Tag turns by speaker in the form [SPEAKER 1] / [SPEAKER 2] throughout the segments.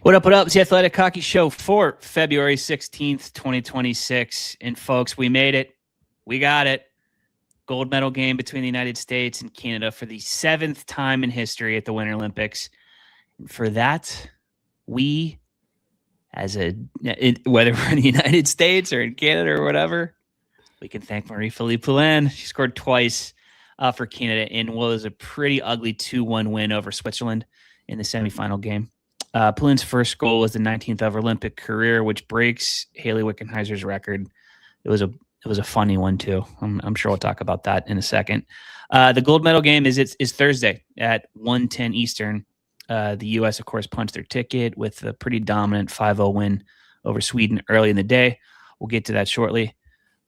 [SPEAKER 1] What up, what up? It's the Athletic Hockey Show for February 16th, 2026. And folks, we made it. We got it. Gold medal game between the United States and Canada for the 7th time in history at the Winter Olympics. And for that, we, whether we're in the United States or in Canada or whatever, we can thank Marie-Philippe Poulin. She scored twice for Canada in what was a pretty ugly 2-1 win over Switzerland in the semifinal game. Poulin's first goal was the 19th of her Olympic career, which breaks Hayley Wickenheiser's record. It was a funny one too. I'm sure we'll talk about that in a second. The gold medal game is Thursday at 1:10 Eastern. The U.S. of course punched their ticket with a pretty dominant 5-0 win over Sweden early in the day. We'll get to that shortly.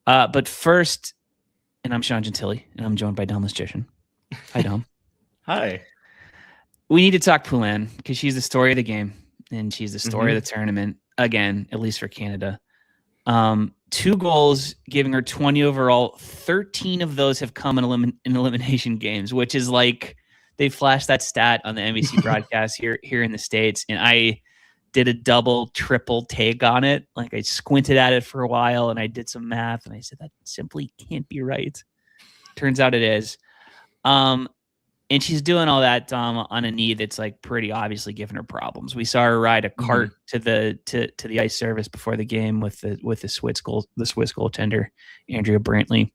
[SPEAKER 1] But first, and I'm Sean Gentille, and I'm joined by Dom Luszczyszyn. Hi, Dom.
[SPEAKER 2] Hi.
[SPEAKER 1] We need to talk Poulin because she's the story of the game and she's the story of the tournament, again, at least for Canada. 2 goals, giving her 20 overall. 13 of those have come in elimination games, which is like they flashed that stat on the NBC broadcast here in the States, and I did a double, triple take on it. Like I squinted at it for a while and I did some math and I said, that simply can't be right. Turns out it is. And she's doing all that on a knee that's like pretty obviously giving her problems. We saw her ride a cart to the ice service before the game with the Swiss goaltender Andrea Brantley.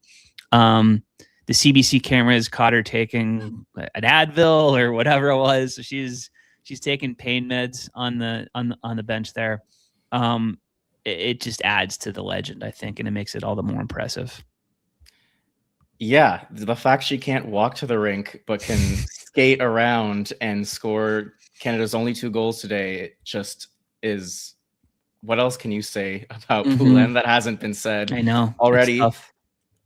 [SPEAKER 1] The CBC cameras caught her taking an Advil or whatever it was. So she's taking pain meds on the bench there. It just adds to the legend, I think, and it makes it all the more impressive.
[SPEAKER 2] Yeah, the fact she can't walk to the rink but can skate around and score Canada's only 2 goals today just is. What else can you say about Poulin that hasn't been said?
[SPEAKER 1] I know
[SPEAKER 2] already.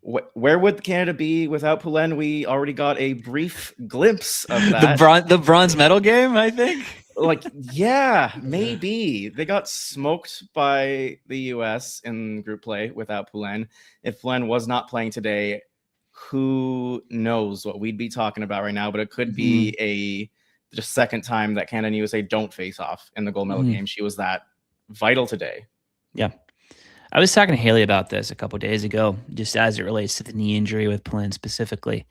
[SPEAKER 2] Where would Canada be without Poulin? We already got a brief glimpse of that.
[SPEAKER 1] the bronze medal game, I think.
[SPEAKER 2] Yeah, maybe. They got smoked by the U.S. in group play without Poulin. If Poulin was not playing today, who knows what we'd be talking about right now, but it could be the second time that Canada and USA don't face off in the gold medal game. She was that vital today.
[SPEAKER 1] Yeah. I was talking to Hayley about this a couple of days ago, just as it relates to the knee injury with Poulin specifically.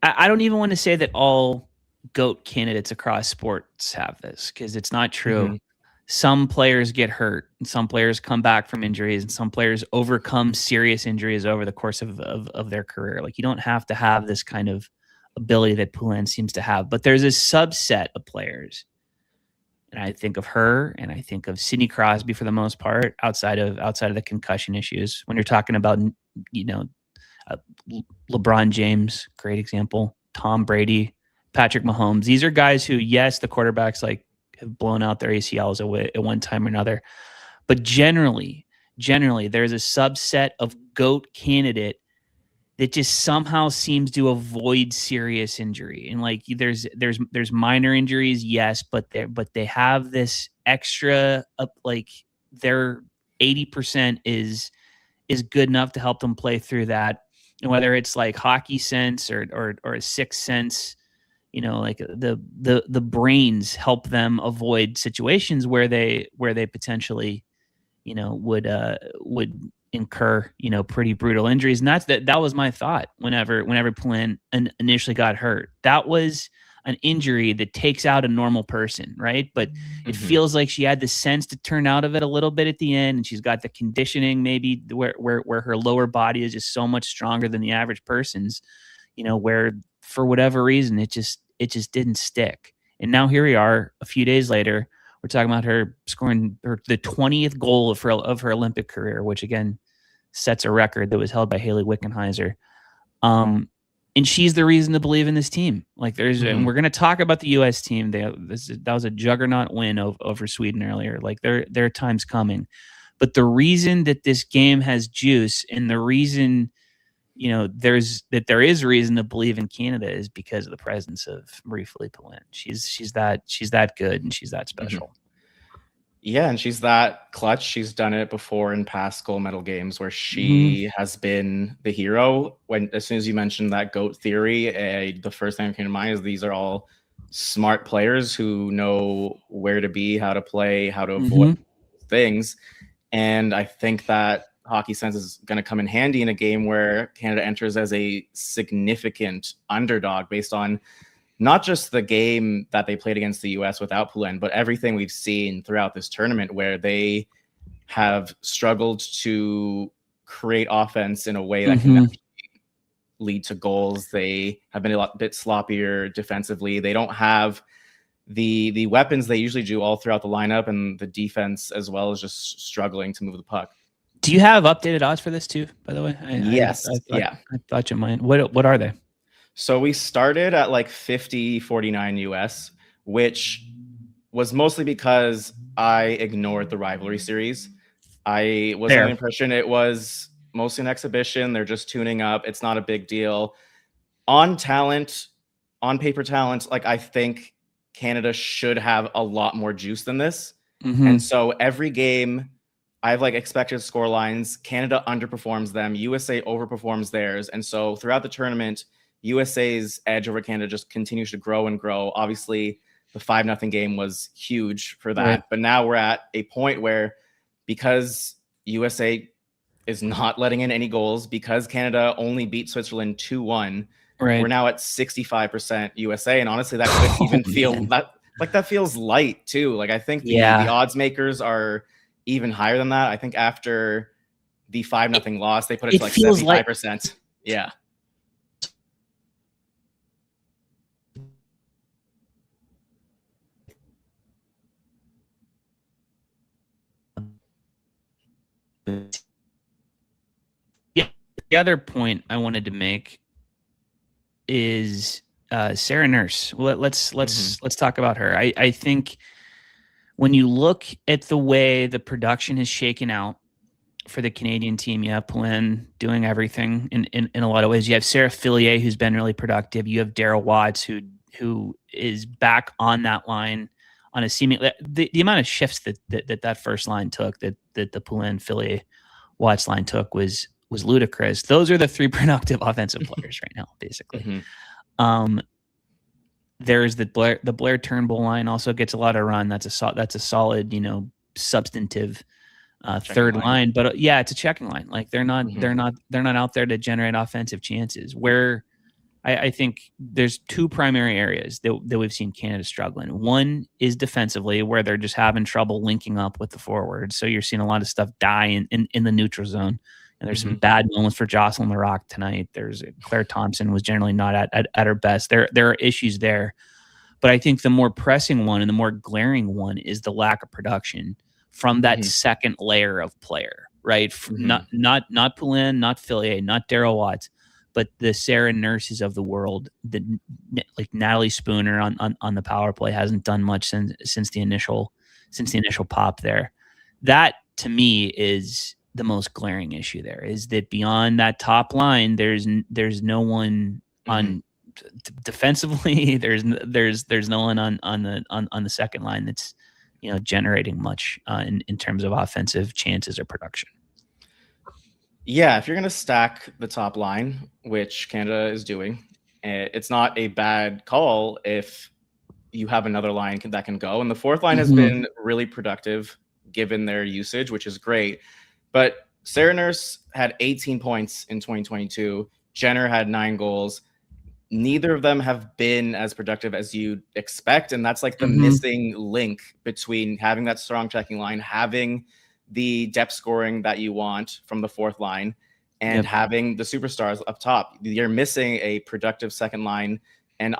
[SPEAKER 1] I don't even want to say that all GOAT candidates across sports have this, because it's not true. Some players get hurt, and some players come back from injuries, and some players overcome serious injuries over the course of their career. Like, you don't have to have this kind of ability that Poulin seems to have, but there's a subset of players. And I think of her, and I think of Sidney Crosby for the most part, outside of the concussion issues. When you're talking about, LeBron James, great example, Tom Brady, Patrick Mahomes. These are guys who, yes, the quarterbacks have blown out their ACLs at one time or another. But generally, there's a subset of GOAT candidate that just somehow seems to avoid serious injury. And there's minor injuries, yes, but they have this extra their 80% is good enough to help them play through that. And whether it's like hockey sense or a sixth sense, the brains help them avoid situations where they potentially, would incur, pretty brutal injuries. And that was my thought whenever Poulin initially got hurt. That was an injury that takes out a normal person, right? But it feels like she had the sense to turn out of it a little bit at the end, and she's got the conditioning maybe where her lower body is just so much stronger than the average person's, where for whatever reason it just didn't stick. And now here we are a few days later, we're talking about her scoring the 20th goal of her Olympic career, which again sets a record that was held by Hayley Wickenheiser. And she's the reason to believe in this team. And we're going to talk about the U.S. team. That was a juggernaut win over Sweden earlier. Their time's coming. But the reason that this game has juice, and the reason there is reason to believe in Canada, is because of the presence of Marie-Philippe Poulin. She's that good, and she's that special.
[SPEAKER 2] Yeah, and she's that clutch. She's done it before in past gold medal games where she has been the hero. As soon as you mentioned that GOAT theory, the first thing that came to mind is these are all smart players who know where to be, how to play, how to avoid things. And I think that hockey sense is going to come in handy in a game where Canada enters as a significant underdog based on not just the game that they played against the US without Poulin, but everything we've seen throughout this tournament where they have struggled to create offense in a way that can lead to goals. They have been a bit sloppier defensively. They don't have the weapons they usually do all throughout the lineup, and the defense as well is just struggling to move the puck.
[SPEAKER 1] Do you have updated odds for this too, by the way?
[SPEAKER 2] Yes.
[SPEAKER 1] I thought you might. What are they?
[SPEAKER 2] So we started at like 50-49 US, which was mostly because I ignored the rivalry series. I was under the impression it was mostly an exhibition. They're just tuning up. It's not a big deal. On talent, on paper talent, like I think Canada should have a lot more juice than this. And so every game I've like expected score lines. Canada underperforms them. USA overperforms theirs. And so throughout the tournament, USA's edge over Canada just continues to grow and grow. Obviously, the 5-0 game was huge for that. Right. But now we're at a point where because USA is not letting in any goals, because Canada only beat Switzerland 2-1, right, we're now at 65% USA. And honestly, that could even feel that feels light too. Like I think the odds makers are even higher than that. I think after the 5-0 loss, they put it to like 75%. Yeah.
[SPEAKER 1] Yeah. The other point I wanted to make is Sarah Nurse. Let's talk about her. I think when you look at the way the production is shaken out for the Canadian team, you have Poulin doing everything in a lot of ways. You have Sarah Fillier, who's been really productive. You have Daryl Watts, who is back on that line on a seeming the amount of shifts that first line took, that the Poulin Fillier Watts line took was ludicrous. Those are the three productive offensive players right now, basically. There's the Blair Turnbull line also gets a lot of run. That's a solid, substantive third line. But yeah, it's a checking line. Like they're not out there to generate offensive chances. Where I think there's two primary areas that we've seen Canada struggle in. One is defensively, where they're just having trouble linking up with the forwards. So you're seeing a lot of stuff die in the neutral zone. And there's some bad moments for Jocelyn Larocque tonight. There's Claire Thompson was generally not at her best. There are issues there. But I think the more pressing one and the more glaring one is the lack of production from that second layer of player, right? Not Poulin, not Fillier, not Daryl Watts, but the Sarah Nurses of the world. Like Natalie Spooner on the power play hasn't done much since the initial pop there. That to me is the most glaring issue. There is that beyond that top line, there's no one on defensively. There's no one on the second line that's generating much in terms of offensive chances or production.
[SPEAKER 2] Yeah, if you're going to stack the top line, which Canada is doing, it's not a bad call if you have another line that can go. And the fourth line has been really productive given their usage, which is great. But Sarah Nurse had 18 points in 2022. Jenner had 9 goals. Neither of them have been as productive as you'd expect. And that's like the missing link between having that strong checking line, having the depth scoring that you want from the fourth line, and having the superstars up top. You're missing a productive second line. And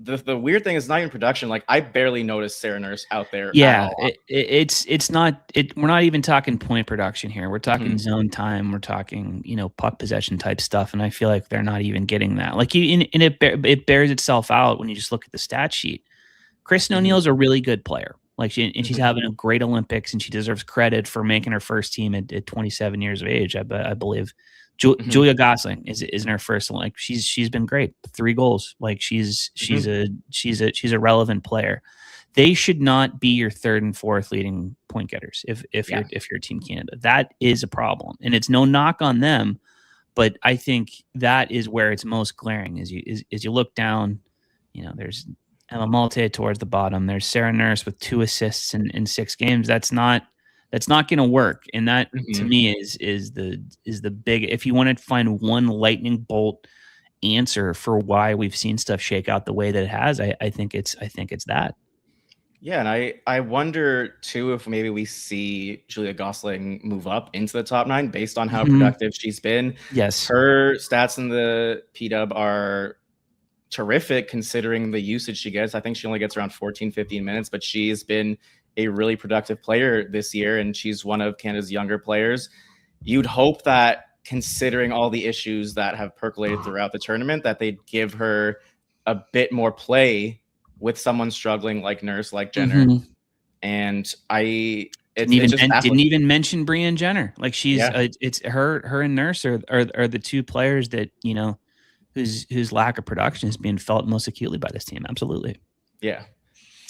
[SPEAKER 2] the weird thing is not even production. Like I barely noticed Sarah Nurse out there.
[SPEAKER 1] Yeah, it's not. We're not even talking point production here. We're talking zone time. We're talking puck possession type stuff. And I feel like they're not even getting that. Like it bears itself out when you just look at the stat sheet. Kristen O'Neill's a really good player. Like she's having a great Olympics, and she deserves credit for making her first team at 27 years of age. I believe. Julia Gosling is in her first. Like she's been great. 3 goals. Like she's a relevant player. They should not be your third and fourth leading point getters if you're Team Canada. That is a problem, and it's no knock on them, but I think that is where it's most glaring. As you look down, there's Emma Malte towards the bottom. There's Sarah Nurse with 2 assists in 6 games. That's not going to work. And that to me is the big. If you want to find one lightning bolt answer for why we've seen stuff shake out the way that it has, I think it's that.
[SPEAKER 2] Yeah, and I wonder too if maybe we see Julia Gosling move up into the top 9 based on how productive she's been.
[SPEAKER 1] Yes,
[SPEAKER 2] her stats in the P-Dub are terrific considering the usage she gets. I think she only gets around 14, 15 minutes, but she's been a really productive player this year, and she's one of Canada's younger players. You'd hope that, considering all the issues that have percolated throughout the tournament, that they'd give her a bit more play with someone struggling like Nurse, like Jenner. And didn't
[SPEAKER 1] even mention Brianne Jenner. Like she's it's her and Nurse are the 2 players that, you know, whose lack of production is being felt most acutely by this team. Absolutely.
[SPEAKER 2] Yeah.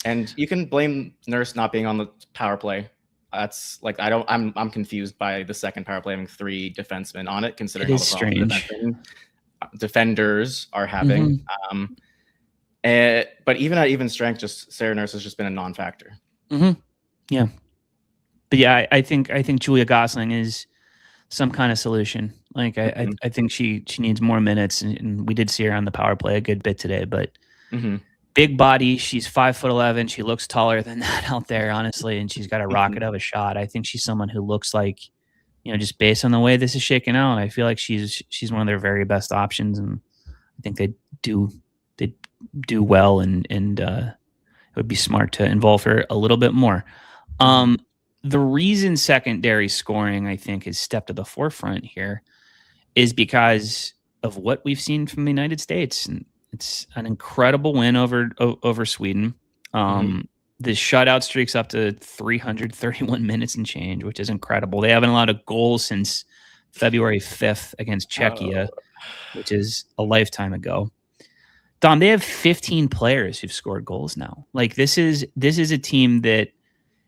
[SPEAKER 2] And you can blame Nurse not being on the power play. That's like, I'm confused by the second power play having 3 defensemen on it, considering all the
[SPEAKER 1] strange
[SPEAKER 2] defenders are having. But even at even strength, just Sarah Nurse has just been a non-factor.
[SPEAKER 1] Yeah. But yeah, I think Julia Gosling is some kind of solution. Like I think she needs more minutes, and we did see her on the power play a good bit today. But big body, she's 5'11". She looks taller than that out there, honestly, and she's got a rocket of a shot. I think she's someone who looks like, you know, just based on the way this is shaking out, I feel like she's one of their very best options, and I think they do well, and it would be smart to involve her a little bit more. The reason secondary scoring, I think, has stepped to the forefront here is because of what we've seen from the United States. And it's an incredible win over Sweden. The shutout streak's up to 331 minutes and change, which is incredible. They haven't allowed a goal since February 5th against Czechia, which is a lifetime ago. Dom, they have 15 players who've scored goals now. Like this is a team that,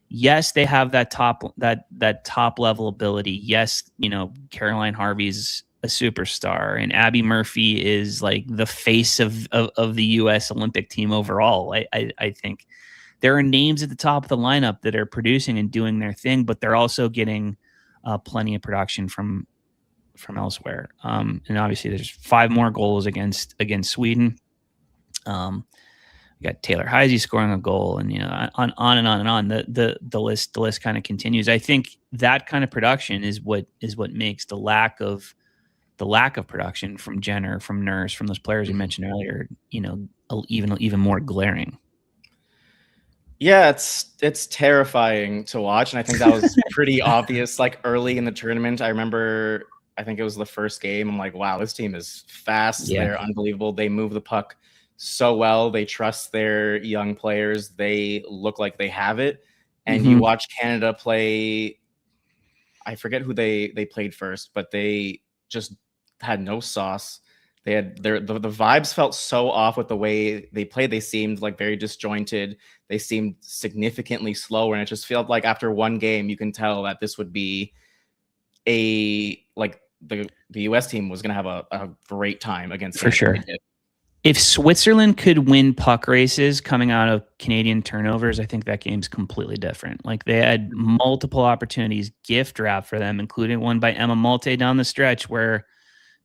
[SPEAKER 1] yes, they have that top level ability. Yes, you know, Caroline Harvey's a superstar, and Abby Murphy is like the face of the U.S. Olympic team overall. I think there are names at the top of the lineup that are producing and doing their thing, but they're also getting plenty of production from elsewhere. And obviously, there's 5 more goals against Sweden. We got Taylor Heisey scoring a goal, and you know, on and on and on. The list kind of continues. I think that kind of production is what makes the lack of production from Jenner, from Nurse, from those players you mentioned earlier, you know, even more glaring.
[SPEAKER 2] Yeah, it's terrifying to watch, and I think that was pretty obvious. Like early in the tournament, I remember, I think it was the first game. I'm like, wow, this team is fast. Yeah. They're unbelievable. They move the puck so well. They trust their young players. They look like they have it. And you watch Canada play. I forget who they played first, but they just had no sauce. They had the vibes felt so off with the way they played. They seemed like very disjointed. They seemed significantly slower, and it just felt like after one game, you can tell that this would be the U.S. team was going to have a great time against
[SPEAKER 1] for sure. If Switzerland could win puck races coming out of Canadian turnovers, I think that game's completely different. Like they had multiple opportunities gift wrapped for them, including one by Emma Malte down the stretch where,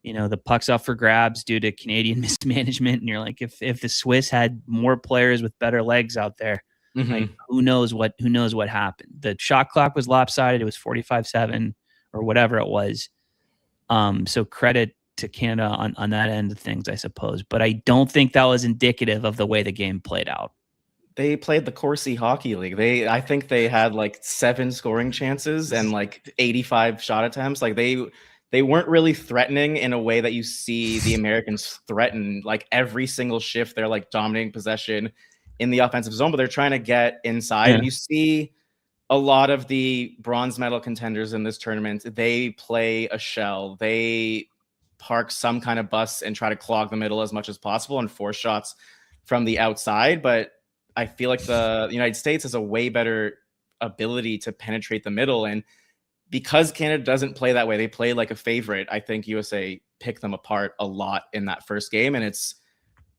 [SPEAKER 1] you know, the puck's up for grabs due to Canadian mismanagement. And you're like, if the Swiss had more players with better legs out there, like who knows what happened. The shot clock was lopsided. It was 45-7 or whatever it was. So credit to Canada on that end of things, I suppose. But I don't think that was indicative of the way the game played out.
[SPEAKER 2] They played the Corsi Hockey League. I think they had like 7 scoring chances and like 85 shot attempts. Like they weren't really threatening in a way that you see the Americans threaten. Like every single shift, they're like dominating possession in the offensive zone, but they're trying to get inside. And you see a lot of the bronze medal contenders in this tournament, they play a shell. They park some kind of bus and try to clog the middle as much as possible and force shots from the outside. But I feel like the United States has a way better ability to penetrate the middle. And because Canada doesn't play that way, they play like a favorite. I think USA picked them apart a lot in that first game. And it's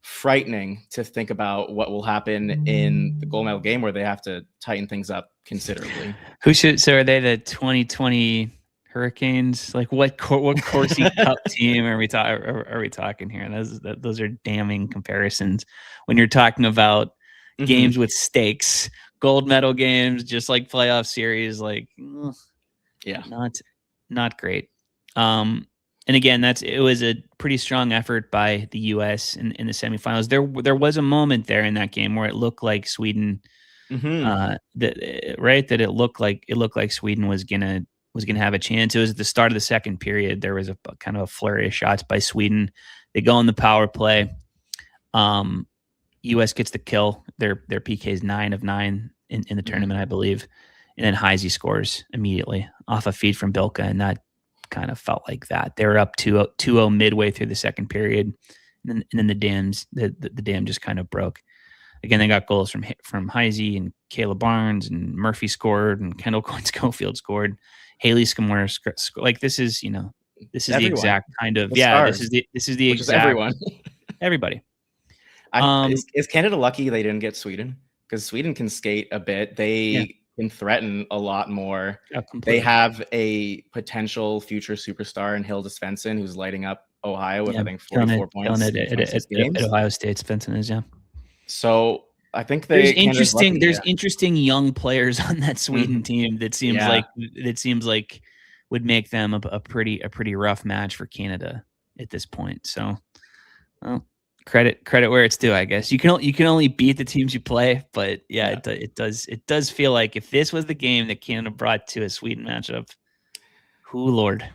[SPEAKER 2] frightening to think about what will happen in the gold medal game, where they have to tighten things up considerably.
[SPEAKER 1] So are they the 2020 Hurricanes? Like what Corsi Cup team are we talking here? Those are damning comparisons when you're talking about games with stakes, gold medal games, just like playoff series. Like,
[SPEAKER 2] yeah,
[SPEAKER 1] not great. And again, it was a pretty strong effort by the U.S. in the semifinals. There was a moment there in that game where it looked like Sweden, that it looked like Sweden was gonna have a chance. It was at the start of the second period. There was a kind of a flurry of shots by Sweden. They go on the power play. U.S. gets the kill. Their PK is 9 of 9 in the tournament, I believe, and then Heisey scores immediately off a feed from Bilka, and that kind of felt like that. They were up 2-0 midway through the second period, and then the dam just kind of broke. Again, they got goals from Heisey and Kayla Barnes, and Murphy scored, and Kendall Coyne-Schofield scored. Haley Skamora like this is
[SPEAKER 2] everyone.
[SPEAKER 1] The exact kind of stars. This is the exact
[SPEAKER 2] everyone.
[SPEAKER 1] Everybody.
[SPEAKER 2] Is Canada lucky they didn't get Sweden? Because Sweden can skate a bit. They can threaten a lot more. They have a potential future superstar in Hilda Svensson, who's lighting up Ohio with I think 44 points
[SPEAKER 1] at Ohio State. Svensson is
[SPEAKER 2] So I think
[SPEAKER 1] there's interesting young players on that Sweden team that seems like would make them a pretty rough match for Canada at this point. So, well, credit where it's due, I guess. You can only beat the teams you play, but it does feel like if this was the game that Canada brought to a Sweden matchup, Lord,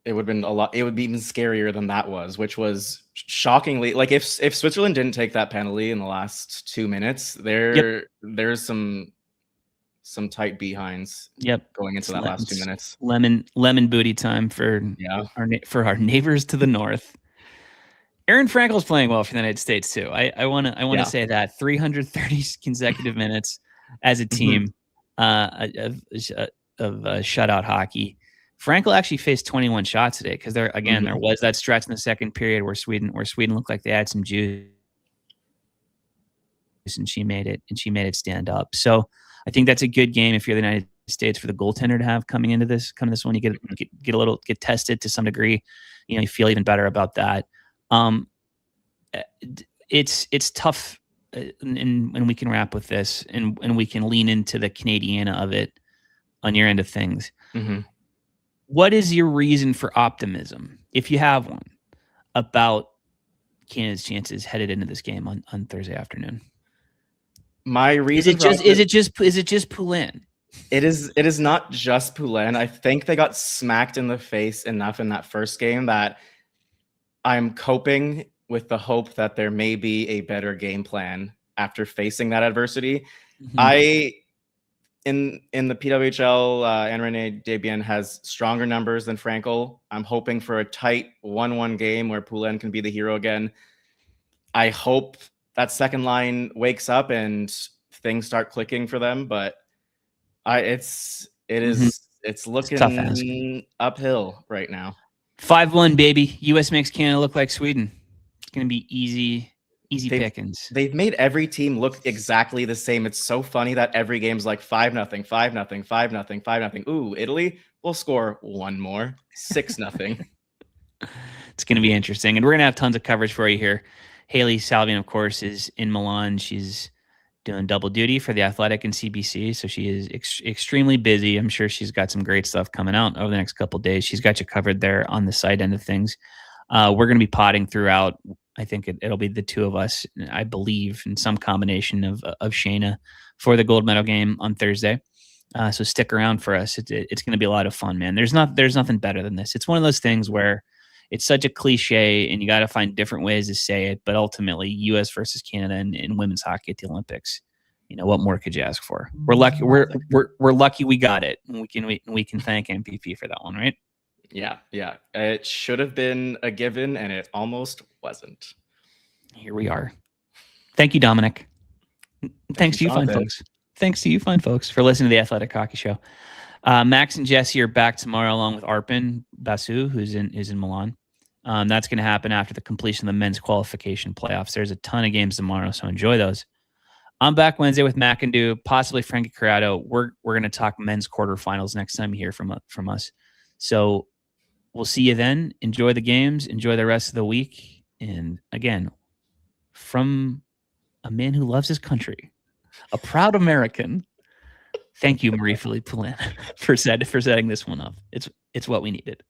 [SPEAKER 2] it would have been a lot. It would be even scarier than that was, which was shockingly like if Switzerland didn't take that penalty in the last 2 minutes, there's some tight behinds. Going into that last 2 minutes.
[SPEAKER 1] Lemon booty time for our neighbors to the north. Aaron Frankel's playing well for the United States too. I want to say that 330 consecutive minutes as a team of shutout hockey. Frankel actually faced 21 shots today because there was that stretch in the second period where Sweden looked like they had some juice, and she made it stand up. So I think that's a good game if you're the United States for the goaltender to have coming into this one. You get tested to some degree. You feel even better about that. It's tough, and we can wrap with this, and we can lean into the Canadiana of it on your end of things. What is your reason for optimism, if you have one, about Canada's chances headed into this game on Thursday afternoon?
[SPEAKER 2] My reason
[SPEAKER 1] is it just Poulin?
[SPEAKER 2] It is not just Poulin. I think they got smacked in the face enough in that first game that I'm coping with the hope that there may be a better game plan after facing that adversity. In the PWHL, Anne-Renee Desbiens has stronger numbers than Frankel. I'm hoping for a tight 1-1 game where Poulin can be the hero again. I hope that second line wakes up and things start clicking for them, but it's looking uphill right now.
[SPEAKER 1] 5-1, baby. U.S. makes Canada look like Sweden. It's going to be easy pickings.
[SPEAKER 2] They've made every team look exactly the same. It's so funny that every game's like 5-0, 5-0, 5-0, 5-0. Ooh, Italy will score one more, 6-0.
[SPEAKER 1] It's going to be interesting, and we're going to have tons of coverage for you here. Haley Salvian, of course, is in Milan. She's doing double duty for The Athletic and CBC, so she is extremely busy. I'm sure she's got some great stuff coming out over the next couple of days. She's got you covered there on the side end of things. We're going to be potting throughout. I think it'll be the two of us, I believe, in some combination of Shayna for the gold medal game on Thursday. So stick around for us. It's going to be a lot of fun, man. There's nothing better than this. It's one of those things where it's such a cliche and you got to find different ways to say it. But ultimately, U.S. versus Canada in women's hockey at the Olympics. What more could you ask for? We're lucky. We're lucky we got it, and we can thank MPP for that one, right?
[SPEAKER 2] Yeah. It should have been a given, and it almost wasn't.
[SPEAKER 1] Here we are. Thank you, Dominic. Thanks to you, fine folks. Thanks to you, fine folks, for listening to the Athletic Hockey Show. Max and Jesse are back tomorrow, along with Arpin Basu, who's in Milan. That's going to happen after the completion of the men's qualification playoffs. There's a ton of games tomorrow, so enjoy those. I'm back Wednesday with McIndoe, possibly Frankie Corrado. We're going to talk men's quarterfinals next time you hear from us. So we'll see you then. Enjoy the games. Enjoy the rest of the week. And again, from a man who loves his country, a proud American, thank you, Marie-Philippe Poulin, for setting this one up. It's what we needed.